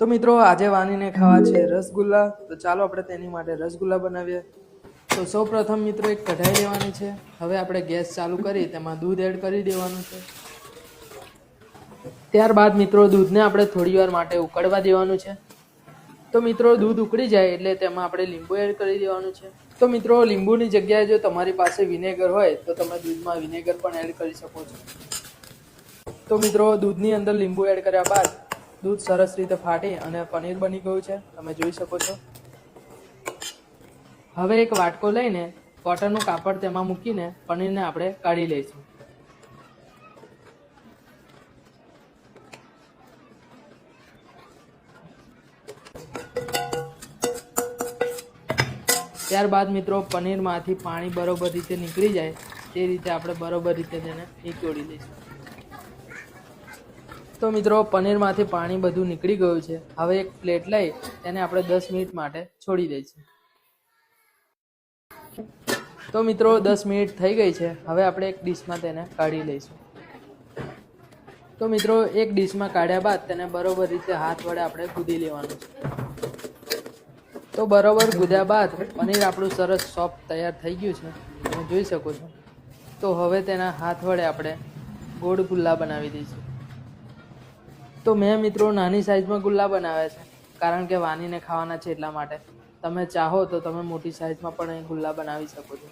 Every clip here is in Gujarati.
તો મિત્રો આજે વાનીને ખાવા છે રસગુલ્લા, તો ચાલો આપણે તેની માટે રસગુલ્લા બનાવીએ। તો સૌપ્રથમ મિત્રો એક કઢાઈ લેવાની છે। હવે આપણે ગેસ ચાલુ કરી તેમાં દૂધ એડ કરી દેવાનું છે। ત્યારબાદ મિત્રો દૂધને આપણે થોડીવાર માટે ઉકળવા દેવાનું છે। તો મિત્રો દૂધ ઉકળી જાય એટલે તેમાં આપણે લીંબુ એડ કરી દેવાનું છે। તો મિત્રો લીંબુની જગ્યાએ જો તમારી પાસે વિનેગર હોય તો તમે દૂધમાં વિનેગર પણ એડ કરી શકો છો। તો મિત્રો દૂધની અંદર લીંબુ એડ કર્યા બાદ દૂધ સરસ રીતે ફાટી અને પનીર બની ગયું છે, તમે જોઈ શકો છો। હવે એક વાટકો લઈને કોટનનું કાપડ તેમાં મૂકીને પનીરને આપણે કાઢી લઈશું। ત્યારબાદ મિત્રો પનીરમાંથી પાણી બરોબર રીતે નીકળી જાય તે રીતે આપણે બરોબર રીતે તેને નીચોડી લઈશું। તો મિત્રો પનીરમાંથી પાણી બધું નીકળી ગયું છે। હવે એક પ્લેટ લઈ તેને આપણે 10 મિનિટ માટે છોડી દઈશું। તો મિત્રો 10 મિનિટ થઈ ગઈ છે। હવે આપણે એક ડીશમાં તેને કાઢી લઈશું। તો મિત્રો એક ડીશમાં કાઢ્યા બાદ તેને બરોબર રીતે હાથ વડે આપણે ગૂંદી લેવાનું છે। તો બરોબર ગૂંદ્યા બાદ પનીર આપણું સરસ સોફ્ટ તૈયાર થઈ ગયું છે, તમે જોઈ શકો છો। તો હવે તેના હાથ વડે આપણે ગોળ ગુલ્લા બનાવી દઈશું। તો મેં મિત્રો નાની સાઈઝમાં ગુલ્લા બનાવ્યા છે, કારણ કે વાનીને ખાવાના છે એટલા માટે। તમે ચાહો તો તમે મોટી સાઈઝમાં પણ અહીં ગુલ્લા બનાવી શકો છો।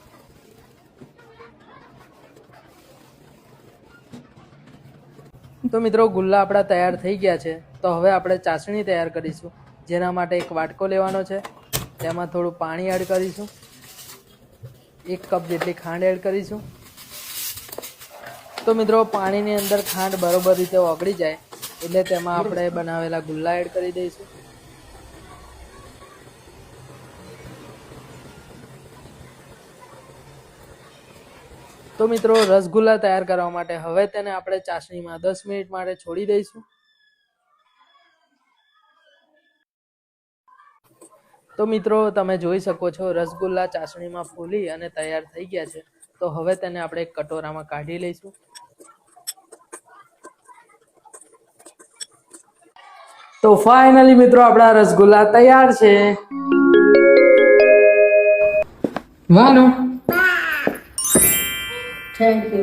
તો મિત્રો ગુલ્લા આપણા તૈયાર થઈ ગયા છે। તો હવે આપણે ચાસણી તૈયાર કરીશું, જેના માટે એક વાટકો લેવાનો છે, તેમાં થોડું પાણી એડ કરીશું, 1 કપ જેટલી ખાંડ એડ કરીશું। તો મિત્રો પાણીની અંદર ખાંડ બરોબર રીતે ઓગળી જાય એટલે તેમાં આપણે બનાવેલા ગુલ્લા એડ કરી દઈશું। તો મિત્રો રસગુલ્લા તૈયાર કરવા માટે હવે તેને આપણે ચાસણીમાં 10 મિનિટ માટે છોડી દઈશું। તો મિત્રો તમે જોઈ શકો છો રસગુલ્લા ચાસણીમાં ફૂલી અને તૈયાર થઈ ગયા છે। તો હવે તેને આપણે એક કટોરામાં કાઢી લઈશું। તો ફાઇનલી મિત્રો આપણા રસગુલ્લા તૈયાર છે। Vanu. Thank you.